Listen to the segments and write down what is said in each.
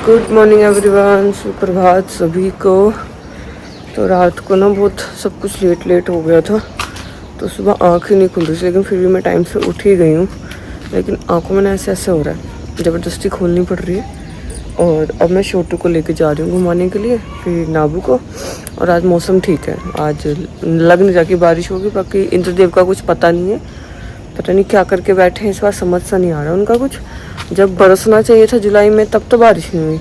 Good morning everyone, सुप्रभात सभी को। तो रात को ना बहुत सब कुछ लेट हो गया था, तो सुबह आँख ही नहीं खुल रही थी, लेकिन फिर भी मैं टाइम से उठ ही गई हूँ। लेकिन आँखों में ना ऐसे हो रहा है, ज़बरदस्ती खोलनी पड़ रही है। और अब मैं छोटू को लेके जा रही हूँ घुमाने के लिए, फिर नाबू को। और आज मौसम ठीक है, आज लग नहीं जाके बारिश होगी, बाकी इंद्रदेव का कुछ पता नहीं है, पता नहीं क्या करके बैठे हैं इस बार, समझ सा नहीं आ रहा उनका कुछ। जब बरसना चाहिए था जुलाई में तब तो बारिश नहीं हुई,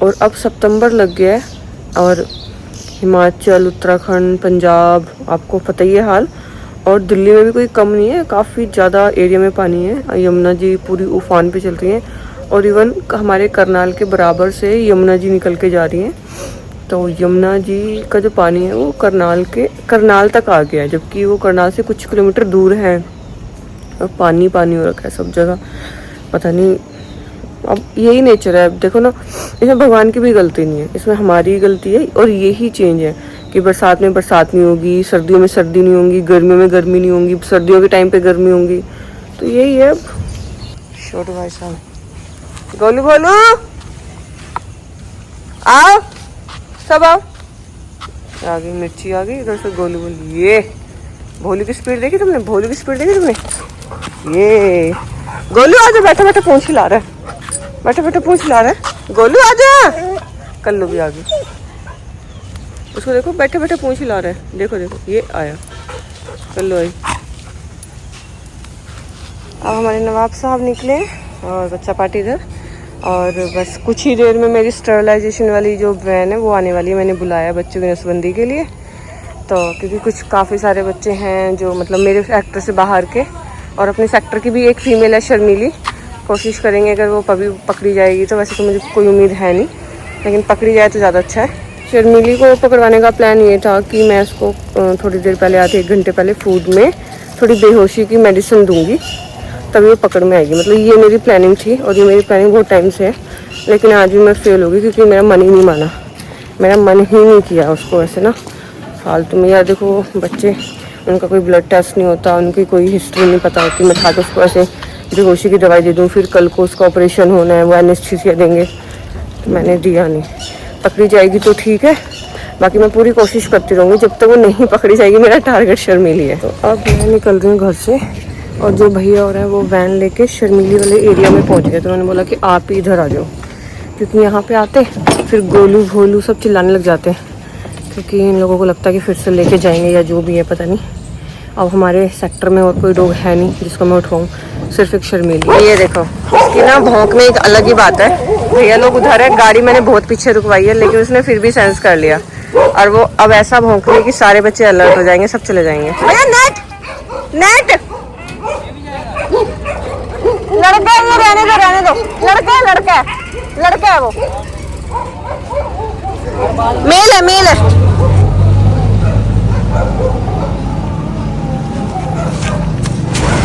और अब सितंबर लग गया है। और हिमाचल, उत्तराखंड, पंजाब, आपको पता ही है हाल। और दिल्ली में भी कोई कम नहीं है, काफ़ी ज़्यादा एरिया में पानी है। यमुना जी पूरी उफान पे चल रही है, और इवन हमारे करनाल के बराबर से यमुना जी निकल के जा रही हैं। तो यमुना जी का जो पानी है वो करनाल तक आ गया है, जबकि वो करनाल से कुछ किलोमीटर दूर है। और पानी हो रखा है सब जगह, पता नहीं। अब यही नेचर है, अब देखो ना, इसमें भगवान की भी गलती नहीं है, इसमें हमारी गलती है। और यही चेंज है कि बरसात में बरसात नहीं होगी, सर्दियों में सर्दी नहीं होगी, गर्मियों में गर्मी नहीं होगी, सर्दियों के टाइम पे गर्मी होगी। तो यही है। अब छोटू भाई साहब, गोलू गोलू आओ, सब आओ। आ गई मिर्ची, आ गई इधर से। गोलू गोलू, ये भोलू की स्पीड देखी तुमने? भोलू की स्पीड देखी तुमने? ये गोलू आजा, बैठा बैठा पूंछ हिला रहा है, बैठा बैठा पूंछ हिला रहा है। गोलू आजा। कल्लू भी आ गई, उसको देखो बैठे बैठे पूंछ हिला रहा है। देखो देखो, ये आया, कल्लू आई। अब हमारे नवाब साहब निकले और बच्चा पार्टी इधर। और बस कुछ ही देर में मेरी स्टरलाइजेशन वाली जो वैन है वो आने वाली है। मैंने बुलाया बच्चों की नसबंदी के लिए, तो क्योंकि कुछ काफ़ी सारे बच्चे हैं जो मतलब मेरे सेक्टर से बाहर के, और अपने सेक्टर की भी एक फ़ीमेल है शर्मीली। कोशिश करेंगे अगर वो पकड़ी जाएगी तो, वैसे तो मुझे कोई उम्मीद है नहीं, लेकिन पकड़ी जाए तो ज़्यादा अच्छा है। शर्मीली को पकड़वाने का प्लान ये था कि मैं उसको थोड़ी देर पहले, आधे एक घंटे पहले फूड में थोड़ी बेहोशी की मेडिसिन दूँगी, तभी वो पकड़ में आएगी। मतलब ये मेरी प्लानिंग थी, और ये मेरी प्लानिंग बहुत टाइम से है। लेकिन आज भी मैं फेल होगी, क्योंकि मेरा मन ही नहीं माना, मेरा मन ही नहीं किया उसको ऐसे ना फालतू में। यार देखो बच्चे, उनका कोई ब्लड टेस्ट नहीं होता, उनकी कोई हिस्ट्री नहीं पता होती। मैं खा के उसको ऐसे बेहोशी की दवाई दे दूँ, फिर कल को उसका ऑपरेशन होना है, वो एनेस्थीसिया देंगे, तो मैंने दिया नहीं। पकड़ी जाएगी तो ठीक है, बाकी मैं पूरी कोशिश करती रहूँगी। जब तक वो नहीं पकड़ी जाएगी, मेरा टारगेट शर्मीली है। तो अब मैं निकल रही हूँ घर से, और जो भैया हो रहा है वो वैन लेके शर्मीली वाले एरिया में पहुँच गए। तो मैंने बोला कि आप ही इधर आ जाओ, क्योंकि यहाँ पे आते फिर गोलू भोलू सब चिल्लाने लग जाते हैं, क्योंकि इन लोगों को लगता है कि फिर से लेके जाएंगे या जो भी है, पता नहीं। अब हमारे सेक्टर में और कोई डॉग है नहीं जिसको मैं उठाऊँ, सिर्फ एक शर्मीली। ये देखो, उसकी ना भौंक में एक अलग ही बात है। भैया लोग उधर है, गाड़ी मैंने बहुत पीछे रुकवाई है, लेकिन उसने फिर भी सेंस कर लिया, और वो अब ऐसा भौंक रही है कि सारे बच्चे अलर्ट हो जाएंगे, सब चले जाएंगे। नेट नेट लड़का है, ये रहने दो, लड़का है वो, मेल है।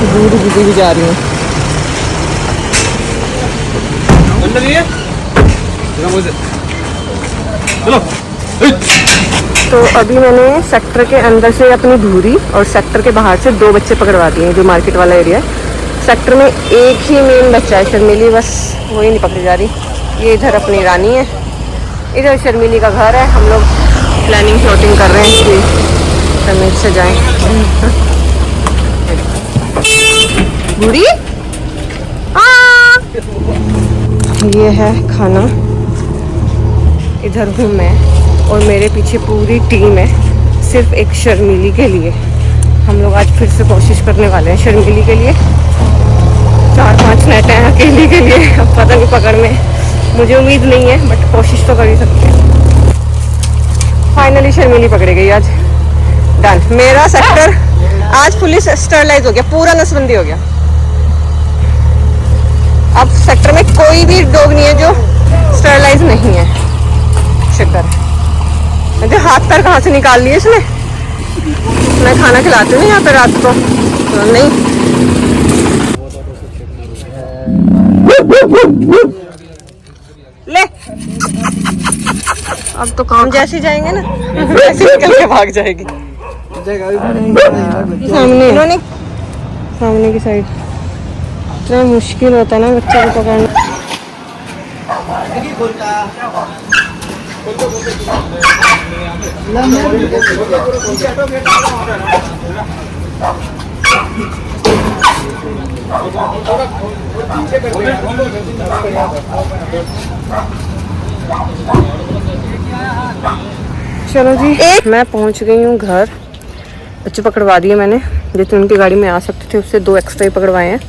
दूर दीदी भी जा रही हूँ। तो अभी मैंने सेक्टर के अंदर से अपनी धूरी, और सेक्टर के बाहर से 2 बच्चे पकड़वा दिए, जो मार्केट वाला एरिया है। सेक्टर में एक ही मेन बच्चा है शर्मीली, बस वही नहीं पकड़ी जा रही। ये इधर अपनी रानी है, इधर शर्मीली का घर है। हम लोग प्लानिंग प्लॉटिंग कर रहे हैं कि समीर से जाएं। बुरी ये है खाना, इधर हूँ मैं, और मेरे पीछे पूरी टीम है सिर्फ एक शर्मीली के लिए। हम लोग आज फिर से कोशिश करने वाले हैं शर्मीली के लिए। 4-5 नेट हैं अकेली के लिए, अब पता नहीं पकड़ में, मुझे उम्मीद नहीं है, बट कोशिश तो कर ही सकते हैं। फाइनली शर्मीली पकड़ी गई आज, डन। मेरा सेक्टर आज फुली स्टरलाइज हो गया, पूरा नसबंदी हो गया। अब सेक्टर में कोई भी डॉग नहीं है जो स्टरलाइज नहीं है, शुक्र है। मुझे हाथ पैर कहाँ से निकाल लिए इसने। मैं खाना खिलाती हूँ यहाँ पे रात को, तो नहीं। ले, अब तो काम जैसे जाएंगे ना वैसे निकल के भाग जाएगी। सामने की साइड इतना मुश्किल होता है ना बच्चे को पकड़ना। चलो जी, मैं पहुंच गई हूँ घर। बच्चे पकड़वा दिए मैंने, जितने उनकी गाड़ी में आ सकते थे उससे 2 एक्स्ट्रा ही पकड़वाए हैं।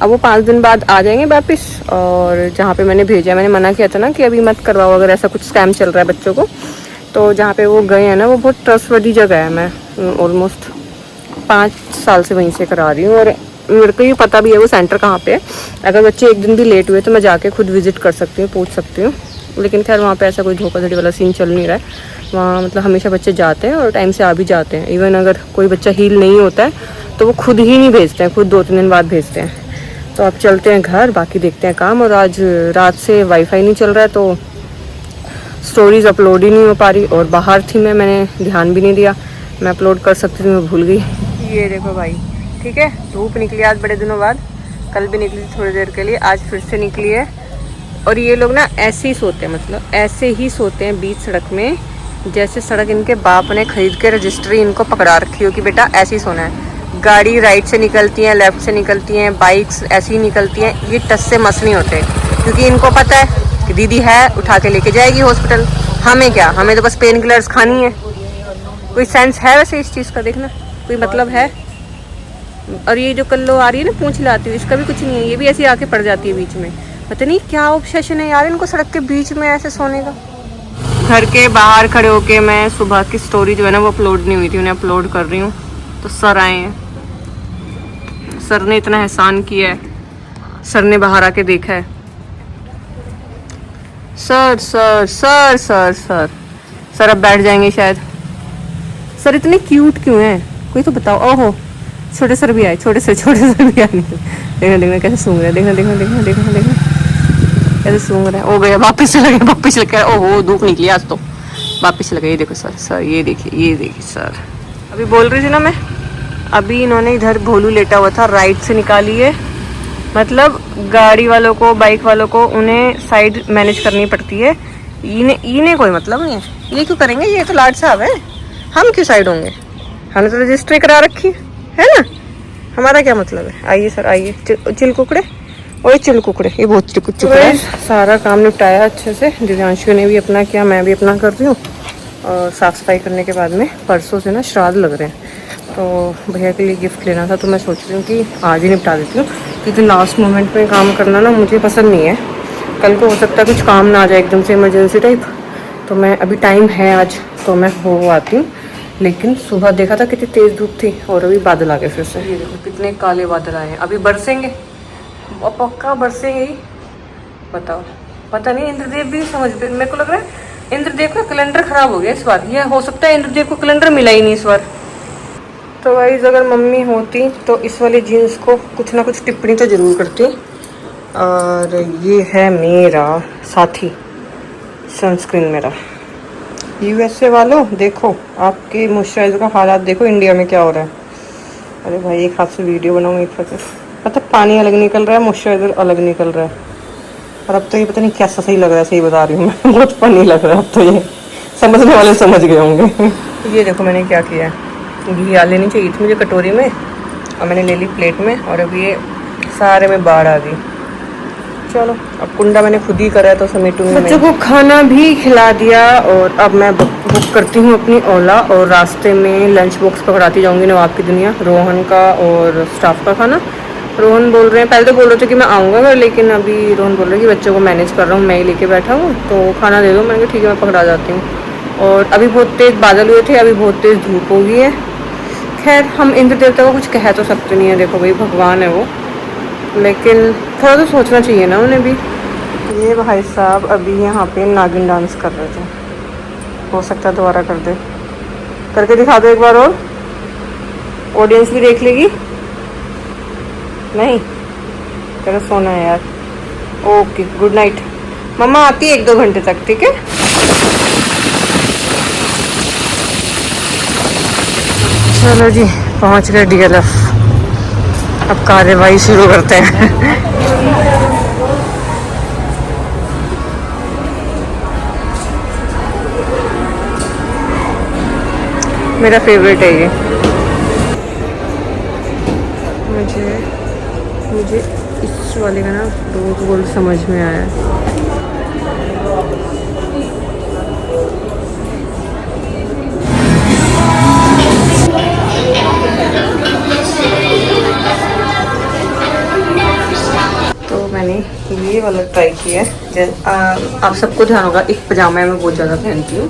अब वो 5 दिन बाद आ जाएंगे वापस। और जहाँ पे मैंने भेजा, मैंने मना किया था ना कि अभी मत करवाओ अगर ऐसा कुछ स्कैम चल रहा है बच्चों को। तो जहाँ पे वो गए हैं ना, वो बहुत ट्रस्टवर्दी जगह है। मैं ऑलमोस्ट 5 साल से वहीं से करा रही हूँ और मेरे को ये पता भी है वो सेंटर कहाँ पे है। अगर बच्चे एक दिन भी लेट हुए तो मैं जाके खुद विजिट कर सकती हूँ, पूछ सकती हूँ। लेकिन खैर वहाँ पे ऐसा कोई धोखाधड़ी वाला सीन चल नहीं रहा है। वहाँ मतलब हमेशा बच्चे जाते हैं और टाइम से आ भी जाते हैं। इवन अगर कोई बच्चा हील नहीं होता है तो वो खुद ही नहीं भेजते हैं, खुद 2-3 दिन बाद भेजते हैं। तो अब चलते हैं घर, बाकी देखते हैं काम। और आज रात से वाईफाई नहीं चल रहा है तो स्टोरीज अपलोड ही नहीं हो पा रही। और बाहर थी मैंने ध्यान भी नहीं दिया, मैं अपलोड कर सकती थी, मैं भूल गई। ये देखो भाई, ठीक है, धूप निकली आज बड़े दिनों बाद। कल भी निकली थी थोड़ी देर के लिए, आज फिर से निकली है। और ये लोग ना ऐसे ही सोते हैं, मतलब ऐसे ही सोते हैं बीच सड़क में, जैसे सड़क इनके बाप ने खरीद के रजिस्ट्री इनको पकड़ा रखी हो कि बेटा ऐसे ही सोना है। गाड़ी राइट से निकलती हैं, लेफ्ट से निकलती हैं, बाइक्स ऐसी ही निकलती हैं। ये टस से मस नहीं होते क्योंकि इनको पता है कि दीदी है उठा के लेके जाएगी हॉस्पिटल। हमें क्या, हमें तो बस पेन किलर्स खानी है। कोई सेंस है वैसे इस चीज़ का? देखना कोई मतलब है? और ये जो कल्लो आ रही है ना पूंछ लाती हुई, इसका भी कुछ नहीं है, ये भी ऐसी आके पड़ जाती है बीच में। पता नहीं क्या ऑब्सेशन है यार इनको सड़क के बीच में ऐसे सोने का। घर के बाहर खड़े होके मैं सुबह की स्टोरी जो है ना वो अपलोड नहीं हुई थी, उन्हें अपलोड कर रही हूँ। तो सर आए हैं, सर ने इतना एहसान किया है, सर ने बाहर आके देखा है। Sir sir sir sir sir sir अब बैठ जाएंगे शायद। सर इतने क्यूट क्यों हैं, कोई तो बताओ। ओहो, छोटे सर भी आए, छोटे सर भी आए। देखना देखना कैसे सूंघ रहे हैं, देखना देखना देखना देखना देखना कैसे सूंघ रहे हैं। ओ गया, वापस चला गया, वापस चला गया। ओहो, धूप निकली आज तो, वापस चला गया। ये देखो सर, सर ये देखिए सर। अभी बोल रही थी ना मैं, अभी इन्होंने इधर भोलू लेटा हुआ था, राइट से निकाली है। मतलब गाड़ी वालों को, बाइक वालों को, उन्हें साइड मैनेज करनी पड़ती है। इन्हें कोई मतलब नहीं है, ये क्यों करेंगे, ये तो लाड साहब है, हम क्यों साइड होंगे? हमने तो रजिस्ट्री करा रखी है ना, हमारा क्या मतलब है। आइए सर आइए, चिल कुकड़े, और चिल कुकड़े, ये बहुत चिल है। सारा काम निपटाया अच्छे से, दिव्यांशु ने भी अपना किया, मैं भी अपना कर रही हूँ। और साफ़ सफाई करने के बाद में परसों से ना श्राद्ध लग रहे हैं, तो भैया के लिए गिफ्ट लेना था। तो मैं सोच रही हूँ कि आज ही निपटा देती हूँ, क्योंकि लास्ट मोमेंट में काम करना ना मुझे पसंद नहीं है। कल को हो सकता है कुछ काम ना आ जाए एकदम से, इमरजेंसी टाइप। तो मैं अभी टाइम है आज, तो मैं हो आती हूँ। लेकिन सुबह देखा था कितनी तेज़ धूप थी और अभी बादल आ गए फिर से। ये देखो कितने काले बादल आए हैं, अभी बरसेंगे, पक्का बरसेंगे ही। बताओ, पता नहीं, इंद्रदेव भी समझ, मेरे को लग रहा है इंद्रदेव का कैलेंडर खराब हो गया इस बार। ये हो सकता है इंद्रदेव को कैलेंडर मिला ही नहीं इस बार। तो गाइस अगर मम्मी होती तो इस वाले जीन्स को कुछ ना कुछ टिप्पणी तो ज़रूर करती। और ये है मेरा साथी सनस्क्रीन, मेरा यूएसए वालों, देखो आपके मॉइस्चराइजर का हालात देखो इंडिया में क्या हो रहा है। अरे भाई एक हाथ से वीडियो बनाऊँ, एक हाथ से मतलब पानी अलग निकल रहा है, मॉइस्चराइजर अलग निकल रहा है। और अब तो ये पता नहीं कैसा सही लग रहा है, सही बता रही हूँ मैं, बहुत फनी लग रहा है अब तो। ये समझने वाले समझ गए होंगे। ये देखो मैंने क्या किया, घी आ लेनी चाहिए थी मुझे कटोरी में, और मैंने ले ली प्लेट में। और अब ये सारे में बाढ़ आ गई। चलो अब कुंडा मैंने खुद ही करा है तो समेटूंगी। बच्चों को खाना भी खिला दिया और अब मैं बुक करती हूँ अपनी ओला, और रास्ते में लंच बॉक्स पकड़ाती जाऊँगी नवाब की दुनिया, रोहन का और स्टाफ का खाना। रोहन बोल रहे हैं, पहले तो बोल रहे थे कि मैं आऊँगा, लेकिन अभी रोहन बोल रहे हैं कि बच्चों को मैनेज कर रहा हूँ, मैं ही लेके बैठा हूँ, तो खाना दे दो। मैंने कहा ठीक है मैं पकड़ा जाती हूँ। और अभी बहुत तेज़ बादल हुए थे, अभी बहुत तेज़ धूप हो गई है। खैर हम इंद्र देवता को कुछ कह तो सकते नहीं है, देखो भाई भगवान है वो, लेकिन थोड़ा तो सोचना चाहिए ना उन्हें भी। ये भाई साहब अभी यहाँ पे नागिन डांस कर रहे थे, हो सकता है दोबारा कर दे, करके दिखा दो एक बार और, ऑडियंस भी देख लेगी। नहीं तेरा सोना है यार। ओके गुड नाइट, मम्मा आती है 1-2 घंटे तक, ठीक है। चलो जी पहुँच गए DLF, अब कार्यवाही शुरू करते हैं। मेरा फेवरेट है ये। मुझे मुझे इस वाले का ना रोज गोल्ड समझ में आया है। तो मैंने ये वाला ट्राई किया है। आप सबको ध्यान होगा, एक पजामा मैं बहुत ज़्यादा पहनती हूँ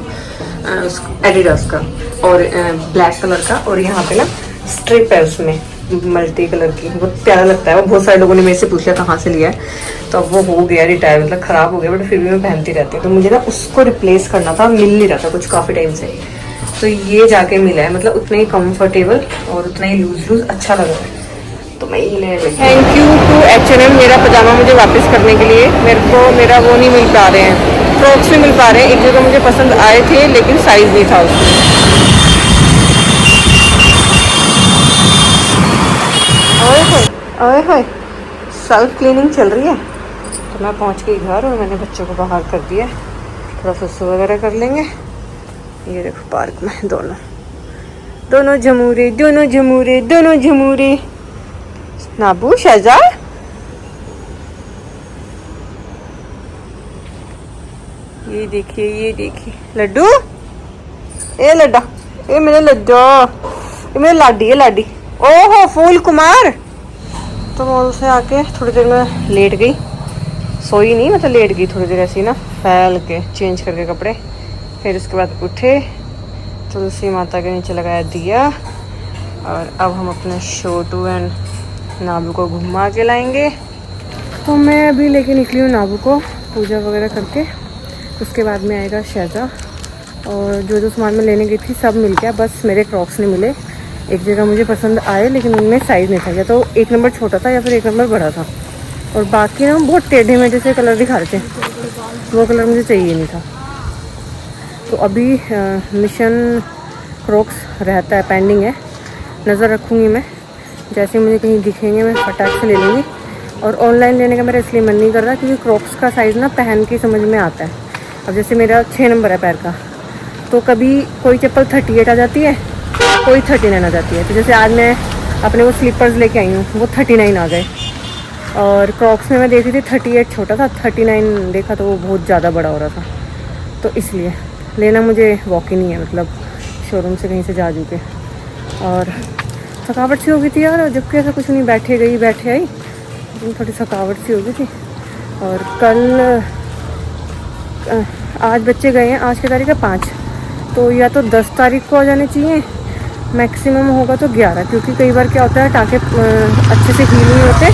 एडिडास का, और ब्लैक कलर का, और यहाँ पे ना स्ट्रिप है उसमें मल्टी कलर की, बहुत प्यारा लगता है। वो बहुत सारे लोगों ने मेरे से पूछा कहाँ से लिया है, तो अब वो हो गया रिटायर, मतलब ख़राब हो गया, बट फिर भी मैं पहनती रहती हूँ। तो मुझे ना उसको रिप्लेस करना था, मिल नहीं रहा था कुछ काफ़ी टाइम से, तो ये जाके मिला है। मतलब उतना ही कंफर्टेबल और उतना ही लूज अच्छा लग रहा है, तो मैं ये ले रही। थैंक यू टू H&M मेरा पजामा मुझे वापस करने के लिए। मेरे को मेरा वो नहीं मिल पा रहे हैं, फ्रॉक्स नहीं मिल पा रहे हैं। एक जगह मुझे पसंद आए थे लेकिन साइज़ नहीं था उसमें। ओए होए सेल्फ क्लीनिंग चल रही है। तो मैं पहुंच गई घर और मैंने बच्चों को बाहर कर दिया, थोड़ा सुसु वगैरह कर लेंगे। ये देखो पार्क में दोनों जमूरे नाबू शहजाद। ये देखिए लड्डू, ए लड्डा, ये मेरे लड्डू, ये मेरी लाडी है लाडी। ओहो फूल कुमार। तो मॉल से आके थोड़ी देर में लेट गई, सोई नहीं, मतलब लेट गई थोड़ी देर ऐसी ना, फैल के चेंज करके कपड़े। फिर उसके बाद उठे, तुलसी माता के नीचे लगाया दिया, और अब हम अपने छोटू एंड नाबू को घुमा के लाएंगे। तो मैं अभी लेके निकली हूँ नाबू को, पूजा वगैरह करके। उसके बाद में आएगा शहजा, और जो सामान मैं लेने गई थी सब मिल गया, बस मेरे क्रॉक्स नहीं मिले। एक जगह मुझे पसंद आए लेकिन उनमें साइज़ नहीं था, या तो 1 नंबर छोटा था या फिर 1 नंबर बड़ा था, और बाकी ना बहुत टेढ़े मेढ़े से कलर दिखा रहे थे, वो कलर मुझे चाहिए नहीं था। तो अभी मिशन क्रॉक्स रहता है, पेंडिंग है, नज़र रखूँगी मैं। जैसे मुझे कहीं दिखेंगे मैं फटाक से ले लूँगी। और ऑनलाइन लेने का मेरा इसलिए मन नहीं कर रहा क्योंकि क्रॉक्स का साइज़ ना पहन के समझ में आता है। अब जैसे मेरा 6 नंबर है पैर का, तो कभी कोई चप्पल 38 आ जाती है, कोई 39 आ जाती है। तो जैसे आज मैं अपने वो स्लीपर्स लेके आई हूँ, वो 39 आ गए, और क्रॉक्स में मैं देखी थी 38 छोटा था, 39 देखा तो वो बहुत ज़्यादा बड़ा हो रहा था। तो इसलिए लेना मुझे वॉक ही नहीं है, मतलब शोरूम से कहीं से जा जू के। और थकावट सी हो गई थी यार, जबकि ऐसा कुछ नहीं, बैठे आई, लेकिन थोड़ी थकावट सी हो गई थी। और कल आज बच्चे गए हैं, आज की तारीख है 5, तो या तो 10 तारीख को आ जाने चाहिए, मैक्सिमम होगा तो 11, क्योंकि कई बार क्या होता है टाँके अच्छे से हील नहीं होते,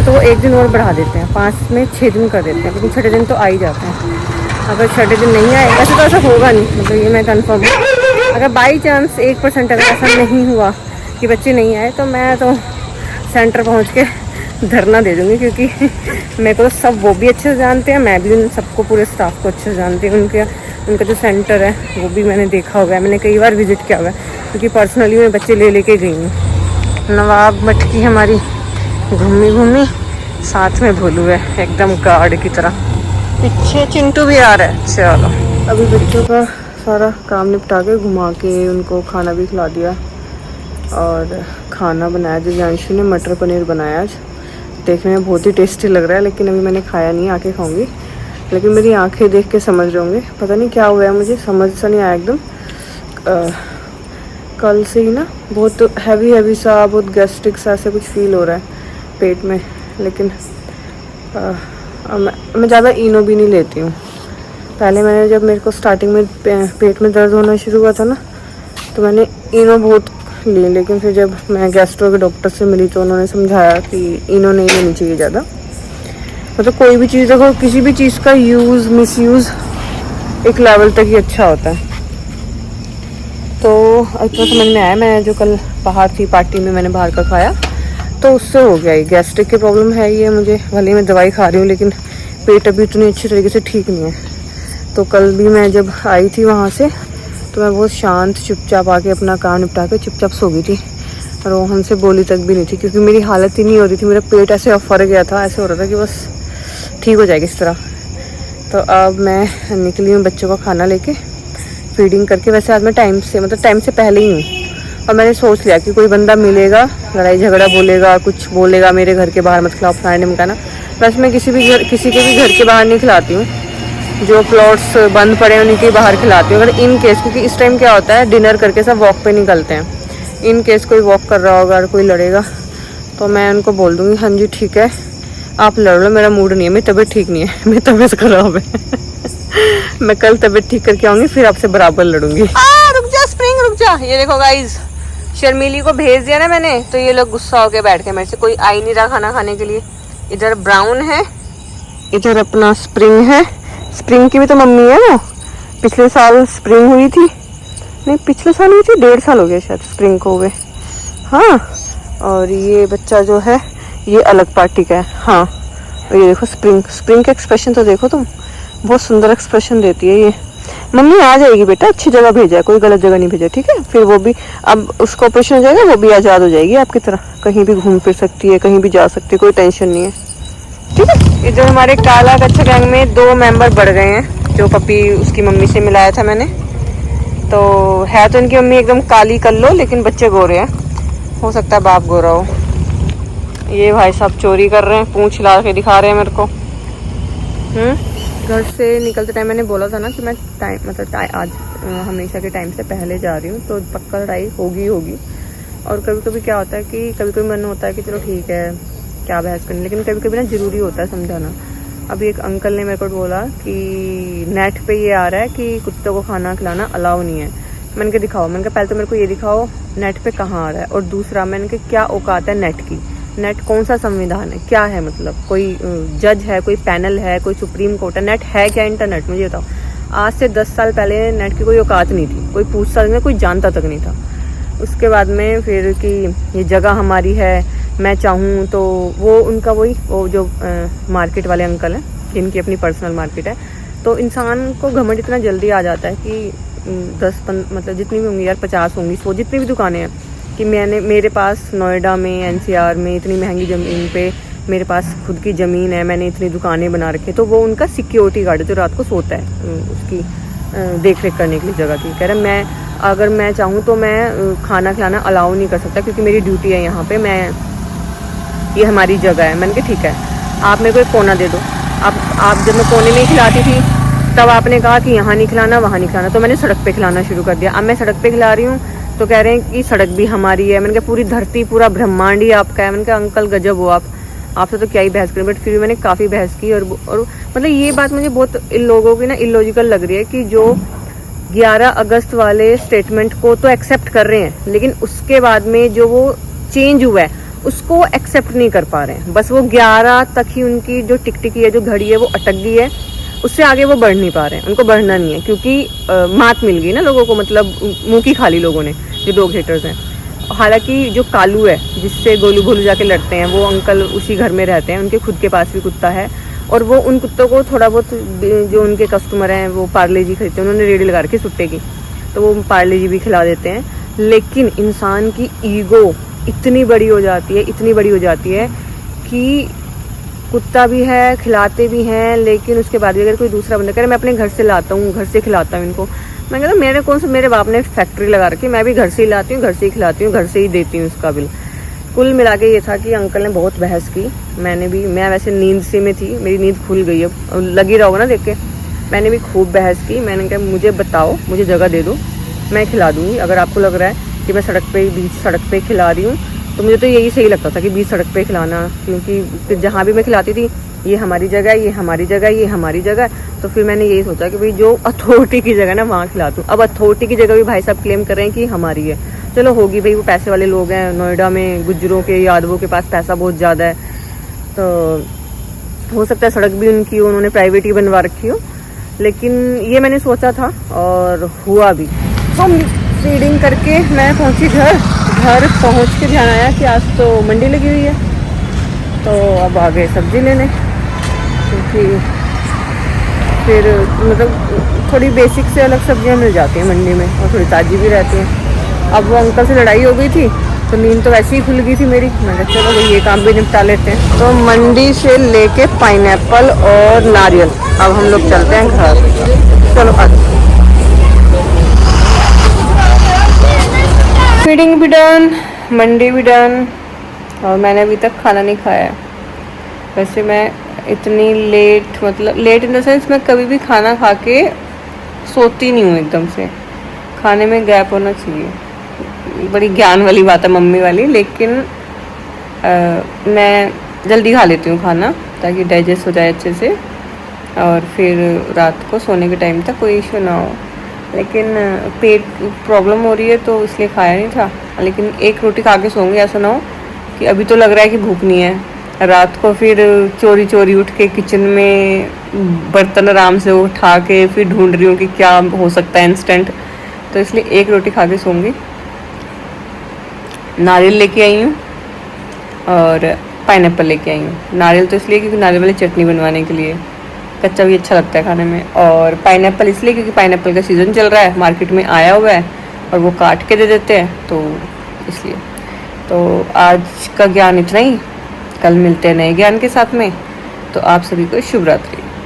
तो वो 1 दिन और बढ़ा देते हैं, 5 में 6 दिन कर देते हैं, लेकिन 6ठे दिन तो आ ही जाते हैं। अगर 6ठे दिन नहीं आए, वैसे तो ऐसा होगा नहीं, मतलब ये मैं कन्फर्म हूँ। अगर बाई चांस 1% अगर ऐसा नहीं हुआ कि बच्चे नहीं आए, तो मैं तो सेंटर पहुँच के धरना दे दूँगी, क्योंकि मेरे को तो सब वो भी अच्छे से जानते हैं, मैं भी उन सबको, पूरे स्टाफ को अच्छे से जानती हूँ। उनका जो सेंटर है वो भी मैंने देखा हुआ है, मैंने कई बार विज़िट किया हुआ है, क्योंकि पर्सनली मैं बच्चे लेके गई हूँ। नवाब मटकी हमारी घूमी, साथ में भोलू है एकदम गार्ड की तरह, पीछे चिंटू भी आ रहा है। चलो अभी बच्चों का सारा काम निपटा के घुमा के उनको खाना भी खिला दिया, और खाना बनाया दिव्यांशु ने, मटर पनीर बनाया आज। देखने में बहुत ही टेस्टी लग रहा है, लेकिन अभी मैंने खाया नहीं, आके खाऊंगी। लेकिन मेरी आंखें देख के समझ रहे होंगे, पता नहीं क्या हुआ है, मुझे समझ सा नहीं आया एकदम। कल से ही ना बहुत हैवी सा, बहुत गैस्ट्रिक सा ऐसे कुछ फील हो रहा है पेट में। लेकिन मैं ज़्यादा इनो भी नहीं लेती हूँ। पहले मैंने, जब मेरे को स्टार्टिंग में पेट में दर्द होना शुरू हुआ था ना, तो मैंने इनो बहुत ली, लेकिन फिर जब मैं गैस्ट्रो के डॉक्टर से मिली तो उन्होंने समझाया कि इनो नहीं लेनी चाहिए ज़्यादा। मतलब कोई भी चीज़ देखो, किसी भी चीज़ का यूज़ मिसयूज़ एक लेवल तक ही अच्छा होता है। तो इतना समझ में आया, मैं जो कल बाहर थी पार्टी में, मैंने बाहर का खाया, तो उससे हो गया। ये गैस्ट्रिक की प्रॉब्लम है ये मुझे, भले मैं दवाई खा रही हूँ, लेकिन पेट अभी इतनी अच्छी तरीके से ठीक नहीं है। तो कल भी मैं जब आई थी वहाँ से, तो मैं बहुत शांत चुपचाप आके अपना काम निपटा के चुपचाप सो गई थी, और वो हमसे बोली तक भी नहीं थी, क्योंकि मेरी हालत ही नहीं हो रही थी। मेरा पेट ऐसे अफर गया था, ऐसे हो रहा था कि बस ठीक हो जाएगी इस तरह। तो अब मैं निकली हूँ बच्चों का खाना लेके, फीडिंग करके। वैसे आज मैं टाइम से मतलब टाइम से पहले ही हूँ, और मैंने सोच लिया कि कोई बंदा मिलेगा, लड़ाई झगड़ा बोलेगा, कुछ बोलेगा मेरे घर के बाहर मत खिलाओ फ्राइडे में ना। वैसे मैं किसी के भी घर के बाहर नहीं खिलाती हूँ, जो प्लॉट्स बंद पड़े हैं उन्हीं के बाहर खिलाती हूँ। अगर इन केस, क्योंकि इस टाइम क्या होता है डिनर करके सब वॉक पे निकलते हैं, इन केस कोई वॉक कर रहा होगा और कोई लड़ेगा तो मैं उनको बोल दूँगी हाँ जी ठीक है आप लड़ लो, मेरा मूड नहीं है, मेरी तबीयत ठीक नहीं है, मेरी तबीयत खराब है मैं कल तबीयत ठीक करके आऊँगी फिर आपसे बराबर लड़ूंगी। रुक जा स्प्रिंग रुक जा। ये देखो गाइज, शर्मीली को भेज दिया ना मैंने, तो ये लोग गुस्सा होके बैठ के मेरे से, कोई आ ही नहीं रहा खाना खाने के लिए। इधर ब्राउन है, इधर अपना स्प्रिंग है। स्प्रिंग की भी तो मम्मी है वो, पिछले साल स्प्रिंग हुई थी, नहीं पिछले साल हुई थी, 1.5 साल हो गया शायद स्प्रिंग को हुए। हाँ, और ये बच्चा जो है ये अलग पार्टी का है। हाँ, और ये देखो स्प्रिंग, स्प्रिंग का एक्सप्रेशन तो देखो तुम, बहुत सुंदर एक्सप्रेशन देती है ये। मम्मी आ जाएगी बेटा, अच्छी जगह भेजा है, कोई गलत जगह नहीं भेजा, ठीक है। फिर वो भी अब उसका ऑपरेशन हो जाएगा, वो भी आज़ाद हो जाएगी आपकी तरह, कहीं भी घूम फिर सकती है, कहीं भी जा सकती है, कोई टेंशन नहीं है, ठीक है। इधर हमारे काला कच्चा गैंग में 2 मेंबर बढ़ गए हैं, जो पपी उसकी मम्मी से मिलाया था मैंने। तो है तो इनकी मम्मी एकदम काली कल्लो, लेकिन बच्चे गोरे हैं, हो सकता है बाप गोरा हो। ये भाई साहब चोरी कर रहे हैं, पूंछ हिला के दिखा रहे हैं मेरे को। घर से निकलते टाइम मैंने बोला था ना कि मैं आज हमेशा के टाइम से पहले जा रही हूँ, तो पक्का लड़ाई होगी। और कभी कभी क्या होता है कि कभी कभी मन होता है कि चलो ठीक है क्या बहस करनी, लेकिन कभी कभी ना ज़रूरी होता है समझाना। अभी एक अंकल ने मेरे को बोला कि नेट पे ये आ रहा है कि कुत्तों को खाना खिलाना अलाउ नहीं है। मैंने कहा दिखाओ, मैंने कहा पहले तो मेरे को ये दिखाओ नेट पे कहाँ आ रहा है, और दूसरा मैंने कहा क्या औकात है नेट की, नेट कौन सा संविधान है, क्या है, मतलब कोई जज है, कोई पैनल है, कोई सुप्रीम कोर्ट है, नेट है क्या इंटरनेट, मुझे बताओ। आज से 10 साल पहले नेट की कोई औकात नहीं थी, कोई पूछता नहीं, कोई जानता तक नहीं था। उसके बाद में फिर कि ये जगह हमारी है, मैं चाहूँ तो वो उनका वो जो मार्केट वाले अंकल हैं जिनकी अपनी पर्सनल मार्केट है, तो इंसान को घमंड इतना जल्दी आ जाता है कि 10-15 मतलब जितनी भी होंगी यार, 50 होंगी, 100 जितनी भी दुकानें हैं, कि मेरे पास नोएडा में एनसीआर में इतनी महंगी ज़मीन पे मेरे पास खुद की ज़मीन है, मैंने इतनी दुकानें बना रखी है। तो वो उनका सिक्योरिटी गार्ड है जो रात को सोता है उसकी देख रेख करने के लिए जगह की। कह रहा अगर मैं चाहूँ तो मैं खाना खिलाना अलाउ नहीं कर सकता क्योंकि मेरी ड्यूटी है यहाँ पे, मैं ये हमारी जगह है। मैंने कहा ठीक है, आप मेरे को एक कोना दे दो। आप जब मैं कोने में खिलाती थी तब आपने कहा कि यहाँ नहीं खिलाना वहाँ नहीं खिलाना, तो मैंने सड़क पे खिलाना शुरू कर दिया। अब मैं सड़क पे खिला रही हूँ तो कह रहे हैं कि सड़क भी हमारी है। मैंने कहा पूरी धरती पूरा ब्रह्मांड ही आपका है। मैंने कहा अंकल गजब हो आपसे तो क्या ही बहस करें, बट फिर भी मैंने काफ़ी बहस की। और मतलब ये बात मुझे बहुत इन लोगों की ना इलॉजिकल लग रही है कि जो 11 अगस्त वाले स्टेटमेंट को तो एक्सेप्ट कर रहे हैं, लेकिन उसके बाद में जो वो चेंज हुआ है उसको एक्सेप्ट नहीं कर पा रहे हैं। बस वो 11 तक ही उनकी जो टिकटिकी है, जो घड़ी है, वो अटक गई है, उससे आगे वो बढ़ नहीं पा रहे हैं, उनको बढ़ना नहीं है क्योंकि मात मिल गई ना लोगों को, मतलब मुंह की खाली लोगों ने, जो डॉग हेटर्स हैं। हालांकि जो कालू है जिससे गोलू भोलू जाके लड़ते हैं, वो अंकल उसी घर में रहते हैं, उनके खुद के पास भी कुत्ता है, और वो उन कुत्तों को थोड़ा बहुत जो उनके कस्टमर हैं वो पार्ले जी खरीदते हैं, उन्होंने रेडी लगा रखी सुट्टे की, तो वो पार्ले जी भी खिला देते हैं। लेकिन इंसान की ईगो इतनी बड़ी हो जाती है, इतनी बड़ी हो जाती है कि कुत्ता भी है, खिलाते भी हैं, लेकिन उसके बाद भी अगर कोई दूसरा बंदा करे मैं अपने घर से लाता हूँ, घर से खिलाता हूँ इनको, मैं कहता मेरे कौन सा, मेरे बाप ने फैक्ट्री लगा रखी, मैं भी घर से ही लाती हूँ, घर से ही खिलाती हूँ, घर से ही देती हूँ उसका बिल। कुल मिला के ये था कि अंकल ने बहुत बहस की, मैं वैसे नींद से में थी, मेरी नींद खुल गई है, लगी रहोगा ना देख के। मैंने भी खूब बहस की, मैंने कहा मुझे बताओ, मुझे जगह दे दो, मैं खिला दूँगी। अगर आपको लग रहा है कि मैं बीच सड़क पे खिला रही हूँ, तो मुझे तो यही सही लगता था कि बीच सड़क पे खिलाना, क्योंकि जहाँ भी मैं खिलाती थी ये हमारी जगह है, ये हमारी जगह है, ये हमारी जगह है। तो फिर मैंने यही सोचा कि भाई जो अथॉरिटी की जगह ना वहाँ खिला दूँ। अब अथॉरिटी की जगह भी भाई साहब क्लेम कर रहे हैं कि हमारी है, चलो होगी भाई, वो पैसे वाले लोग हैं, नोएडा में गुज्जरों के, यादवों के पास पैसा बहुत ज़्यादा है, तो हो सकता है सड़क भी उनकी हो, उन्होंने प्राइवेट ही बनवा रखी हो। लेकिन ये मैंने सोचा था और हुआ भी। तो फीडिंग करके मैं पहुंची घर पहुंच के ध्यान आया कि आज तो मंडी लगी हुई है, तो अब आ गए सब्जी लेने, क्योंकि फिर मतलब थोड़ी बेसिक से अलग सब्जियां मिल जाती हैं मंडी में और थोड़ी ताज़ी भी रहती हैं। अब वो अंकल से लड़ाई हो गई थी तो नींद तो वैसे ही खुल गई थी मेरी, मैंने कहा चलो भाई ये काम भी निपटा लेते हैं। तो मंडी से लेके पाइनएप्पल और नारियल अब हम लोग चलते हैं घर। चलो आज मीटिंग भी डन, मंडे भी डन, और मैंने अभी तक खाना नहीं खाया है। वैसे मैं इतनी लेट, मतलब लेट इन द सेंस मैं कभी भी खाना खा के सोती नहीं हूँ एकदम से, खाने में गैप होना चाहिए। बड़ी ज्ञान वाली बात है, मम्मी वाली, लेकिन मैं जल्दी खा लेती हूँ खाना ताकि डाइजेस्ट हो जाए अच्छे से, और फिर रात को सोने के टाइम तक कोई इशू ना हो। लेकिन पेट प्रॉब्लम हो रही है तो इसलिए खाया नहीं था, लेकिन एक रोटी खा के सोऊंगी। ऐसा ना हो कि अभी तो लग रहा है कि भूख नहीं है, रात को फिर चोरी चोरी उठ के किचन में बर्तन आराम से उठा के फिर ढूंढ रही हूँ कि क्या हो सकता है इंस्टेंट, तो इसलिए एक रोटी खा के सोऊंगी। नारियल लेके आई हूँ और पाइनएप्पल लेके आई हूँ। नारियल तो इसलिए क्योंकि नारियल वाली चटनी बनवाने के लिए, कच्चा भी अच्छा लगता है खाने में, और पाइनएप्पल इसलिए क्योंकि पाइनएप्पल का सीज़न चल रहा है, मार्केट में आया हुआ है और वो काट के दे देते हैं, तो इसलिए। तो आज का ज्ञान इतना ही, कल मिलते हैं नए ज्ञान के साथ में। तो आप सभी को शुभ रात्रि।